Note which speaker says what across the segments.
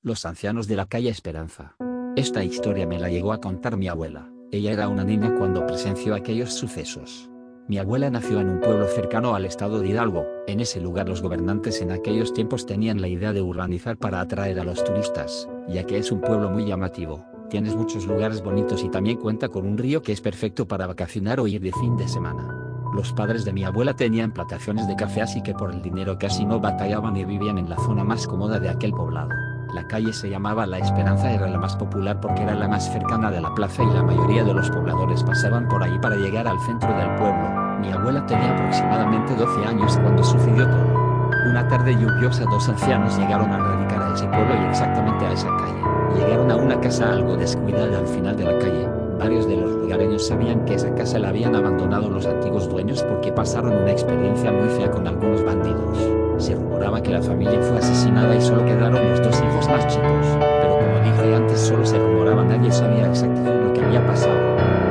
Speaker 1: Los ancianos de la calle Esperanza. Esta historia me la llegó a contar mi abuela. Ella era una niña cuando presenció aquellos sucesos. Mi abuela nació en un pueblo cercano al estado de Hidalgo. En ese lugar los gobernantes en aquellos tiempos tenían la idea de urbanizar para atraer a los turistas, ya que es un pueblo muy llamativo. Tienes muchos lugares bonitos y también cuenta con un río que es perfecto para vacacionar o ir de fin de semana. Los padres de mi abuela tenían plantaciones de café, así que por el dinero casi no batallaban y vivían en la zona más cómoda de aquel poblado. La calle se llamaba La Esperanza, era la más popular porque era la más cercana de la plaza y la mayoría de los pobladores pasaban por ahí para llegar al centro del pueblo. Mi abuela tenía aproximadamente 12 años cuando sucedió todo. Una tarde lluviosa, dos ancianos llegaron a radicar a ese pueblo y exactamente a esa calle. Llegaron a una casa algo descuidada al final de la calle. Varios de los lugareños sabían que esa casa la habían abandonado los antiguos dueños porque pasaron una experiencia muy fea con algunos bandidos. Se rumoraba que la familia fue asesinada y solo quedaron los dos hijos más chicos. Pero como dije antes, solo se rumoraba, nadie sabía exactamente lo que había pasado.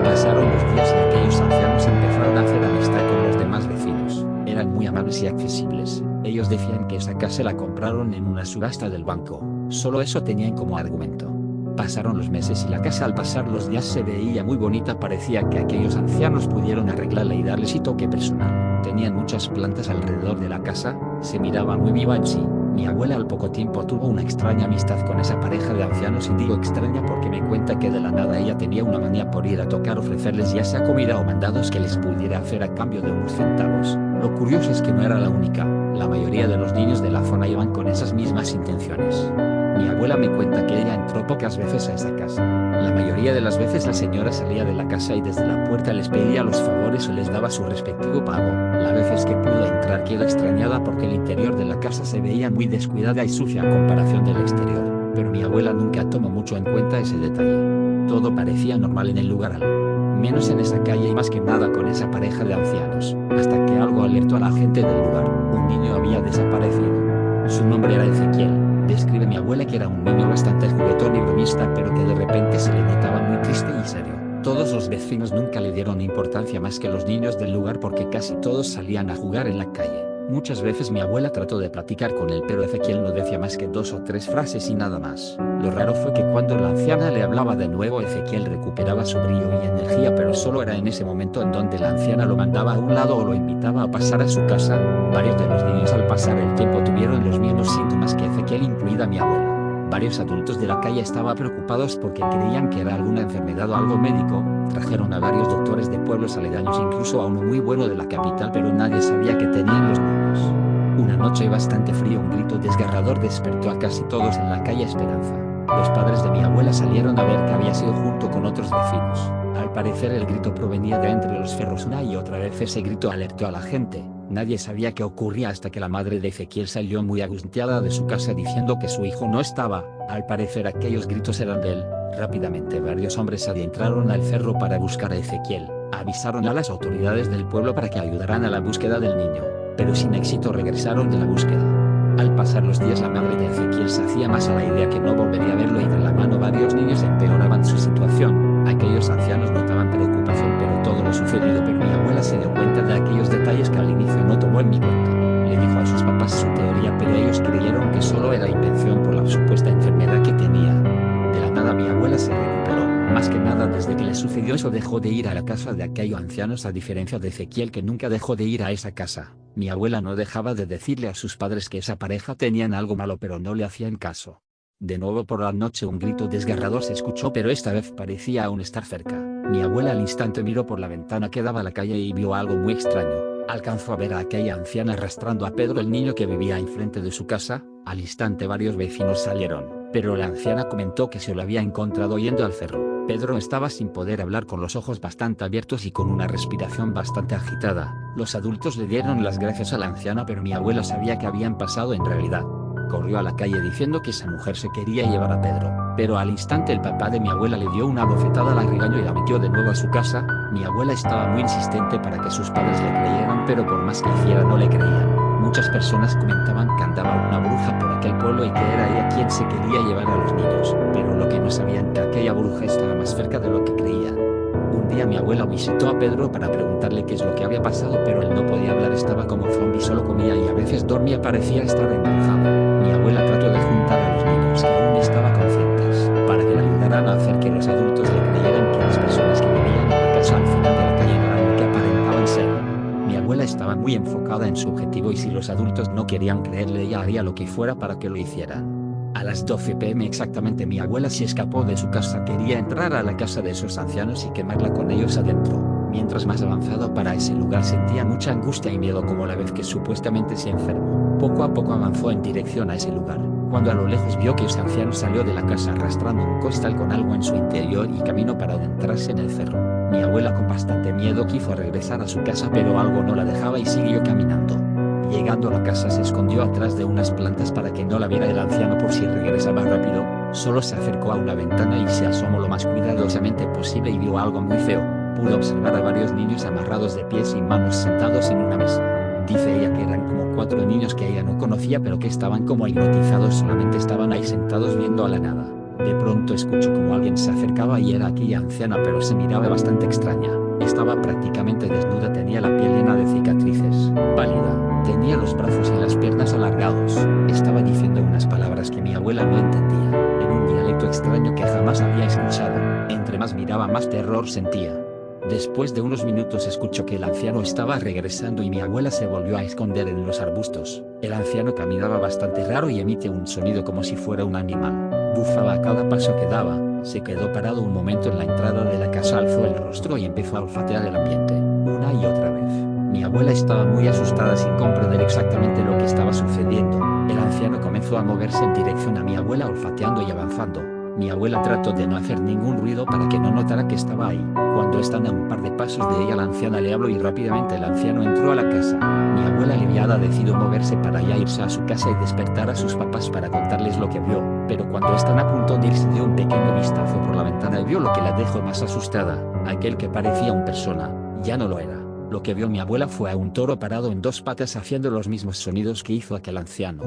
Speaker 1: Pasaron los días y aquellos ancianos empezaron a hacer amistad con los demás vecinos. Eran muy amables y accesibles. Ellos decían que esa casa la compraron en una subasta del banco. Solo eso tenían como argumento. Pasaron los meses y la casa al pasar los días se veía muy bonita, parecía que aquellos ancianos pudieron arreglarla y darle su toque personal. Tenían muchas plantas alrededor de la casa, se miraba muy viva en sí. Mi abuela al poco tiempo tuvo una extraña amistad con esa pareja de ancianos, y digo extraña porque me cuenta que de la nada ella tenía una manía por ir a tocar, ofrecerles ya sea comida o mandados que les pudiera hacer a cambio de unos centavos. Lo curioso es que no era la única, la mayoría de los niños de la zona iban con esas mismas intenciones. Mi abuela me cuenta que ella entró pocas veces a esa casa. La mayoría de las veces la señora salía de la casa y desde la puerta les pedía los favores o les daba su respectivo pago. Las veces que pudo entrar quedó extrañada porque el interior de la casa se veía muy descuidada y sucia a comparación del exterior. Pero mi abuela nunca tomó mucho en cuenta ese detalle. Todo parecía normal en el lugar, menos en esa calle y más que nada con esa pareja de ancianos, hasta que algo alertó a la gente del lugar. Un niño había desaparecido. Su nombre era Ezequiel. Describe mi abuela que era un niño bastante juguetón y bromista, pero que de repente se le notaba muy triste y serio. Todos los vecinos nunca le dieron importancia más que los niños del lugar porque casi todos salían a jugar en la calle. Muchas veces mi abuela trató de platicar con él, pero Ezequiel no decía más que 2 o 3 frases y nada más. Lo raro fue que cuando la anciana le hablaba de nuevo, Ezequiel recuperaba su brillo y energía, pero solo era en ese momento en donde la anciana lo mandaba a un lado o lo invitaba a pasar a su casa. Varios de los niños al pasar el tiempo tuvieron los mismos síntomas que Ezequiel, incluida mi abuela. Varios adultos de la calle estaban preocupados porque creían que era alguna enfermedad o algo médico. Trajeron a varios doctores de pueblos aledaños, incluso a uno muy bueno de la capital, pero nadie sabía que tenían los niños. Una noche bastante fría, un grito desgarrador despertó a casi todos en la calle Esperanza. Los padres de mi abuela salieron a ver qué había sido junto con otros vecinos. Al parecer el grito provenía de entre los ferros. Una y otra vez ese grito alertó a la gente. Nadie sabía qué ocurría hasta que la madre de Ezequiel salió muy angustiada de su casa diciendo que su hijo no estaba. Al parecer aquellos gritos eran de él. Rápidamente varios hombres adentraron al cerro para buscar a Ezequiel. Avisaron a las autoridades del pueblo para que ayudaran a la búsqueda del niño, pero sin éxito regresaron de la búsqueda. Al pasar los días la madre de Ezequiel se hacía más a la idea que no volvería a verlo y de la mano varios niños empeoraban su situación. Aquellos ancianos notaban preocupación por todo lo sucedido, pero mi abuela se dio cuenta de aquellos detalles que al inicio no tomó en mi cuenta. Le dijo a sus papás su teoría, pero ellos creyeron que solo era invención por la supuesta enfermedad que tenía. De la nada mi abuela se recuperó. Más que nada desde que le sucedió eso dejó de ir a la casa de aquellos ancianos, a diferencia de Ezequiel, que nunca dejó de ir a esa casa. Mi abuela no dejaba de decirle a sus padres que esa pareja tenían algo malo, pero no le hacían caso. De nuevo por la noche un grito desgarrador se escuchó, pero esta vez parecía aún estar cerca. Mi abuela al instante miró por la ventana que daba a la calle y vio algo muy extraño. Alcanzó a ver a aquella anciana arrastrando a Pedro, el niño que vivía enfrente de su casa. Al instante varios vecinos salieron, pero la anciana comentó que se lo había encontrado yendo al cerro. Pedro estaba sin poder hablar, con los ojos bastante abiertos y con una respiración bastante agitada. Los adultos le dieron las gracias a la anciana, pero mi abuela sabía que habían pasado en realidad. Corrió a la calle diciendo que esa mujer se quería llevar a Pedro, pero al instante el papá de mi abuela le dio una bofetada, la regañó y la metió de nuevo a su casa. Mi abuela estaba muy insistente para que sus padres le creyeran, pero por más que hiciera no le creían. Muchas personas comentaban que andaba una bruja por aquel pueblo y que era ella quien se quería llevar a los niños, pero lo que no sabían que aquella bruja estaba más cerca de lo que creían. Un día mi abuela visitó a Pedro para preguntarle qué es lo que había pasado, pero él no podía hablar, estaba como zombie, solo comía y a veces dormía, parecía estar embrujado. Mi abuela trató de juntar a los niños que aún enfocada en su objetivo y si los adultos no querían creerle ella haría lo que fuera para que lo hicieran. A las 12 p.m. exactamente mi abuela se escapó de su casa, quería entrar a la casa de esos ancianos y quemarla con ellos adentro. Mientras más avanzado para ese lugar sentía mucha angustia y miedo como la vez que supuestamente se enfermó. Poco a poco avanzó en dirección a ese lugar, cuando a lo lejos vio que ese anciano salió de la casa arrastrando un costal con algo en su interior y caminó para adentrarse en el cerro. Mi abuela con bastante miedo quiso regresar a su casa pero algo no la dejaba y siguió caminando. Llegando a la casa se escondió atrás de unas plantas para que no la viera el anciano por si regresaba rápido. Solo se acercó a una ventana y se asomó lo más cuidadosamente posible y vio algo muy feo. Pudo observar a varios niños amarrados de pies y manos sentados en una mesa. Dice ella que eran como 4 niños que ella no conocía pero que estaban como hipnotizados, solamente estaban ahí sentados viendo a la nada. De pronto escuchó como alguien se acercaba y era aquella anciana pero se miraba bastante extraña. Estaba prácticamente desnuda, tenía la piel llena de cicatrices, pálida, tenía los brazos y las piernas alargados. Estaba diciendo unas palabras que mi abuela no entendía, en un dialecto extraño que jamás había escuchado. Entre más miraba más terror sentía. Después de unos minutos escuchó que el anciano estaba regresando y mi abuela se volvió a esconder en los arbustos. El anciano caminaba bastante raro y emite un sonido como si fuera un animal. Bufaba a cada paso que daba. Se quedó parado un momento en la entrada de la casa, alzó el rostro y empezó a olfatear el ambiente, una y otra vez. Mi abuela estaba muy asustada sin comprender exactamente lo que estaba sucediendo. El anciano comenzó a moverse en dirección a mi abuela olfateando y avanzando. Mi abuela trató de no hacer ningún ruido para que no notara que estaba ahí. Cuando están a un par de pasos de ella, la anciana le habló y rápidamente el anciano entró a la casa. Mi abuela aliviada decidió moverse para ya irse a su casa y despertar a sus papás para contarles lo que vio, pero cuando están a punto de irse dio un pequeño vistazo por la ventana y vio lo que la dejó más asustada. Aquel que parecía una persona, ya no lo era. Lo que vio mi abuela fue a un toro parado en 2 patas haciendo los mismos sonidos que hizo aquel anciano.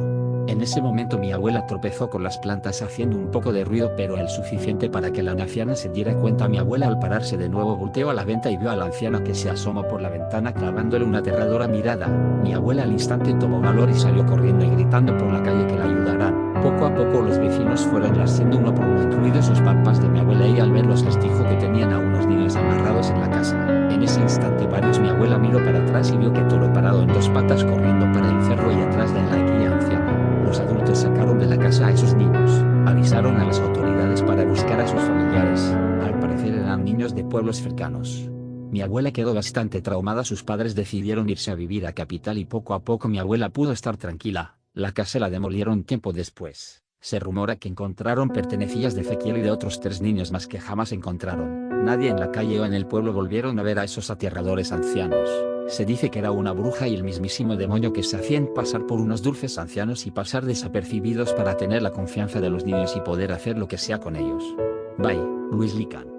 Speaker 1: En ese momento mi abuela tropezó con las plantas haciendo un poco de ruido pero el suficiente para que la anciana se diera cuenta. Mi abuela al pararse de nuevo volteó a la venta y vio al anciano que se asomó por la ventana clavándole una aterradora mirada. Mi abuela al instante tomó valor y salió corriendo y gritando por la calle que la ayudaran. Poco a poco los vecinos fueron haciendo uno por uno, incluidos los papás de mi abuela, y al verlos les dijo que tenían a unos niños amarrados en la casa. En ese instante mi abuela miró para atrás y vio que toro parado en 2 patas corriendo para el cerro y atrás de la guía anciana. Los adultos sacaron de la casa a esos niños, avisaron a las autoridades para buscar a sus familiares. Al parecer eran niños de pueblos cercanos. Mi abuela quedó bastante traumada, sus padres decidieron irse a vivir a Capital y poco a poco mi abuela pudo estar tranquila. La casa la demolieron tiempo después. Se rumora que encontraron pertenencias de Ezequiel y de otros 3 niños más que jamás encontraron. Nadie en la calle o en el pueblo volvieron a ver a esos aterradores ancianos. Se dice que era una bruja y el mismísimo demonio que se hacían pasar por unos dulces ancianos y pasar desapercibidos para tener la confianza de los niños y poder hacer lo que sea con ellos. Bye, Luis Lican.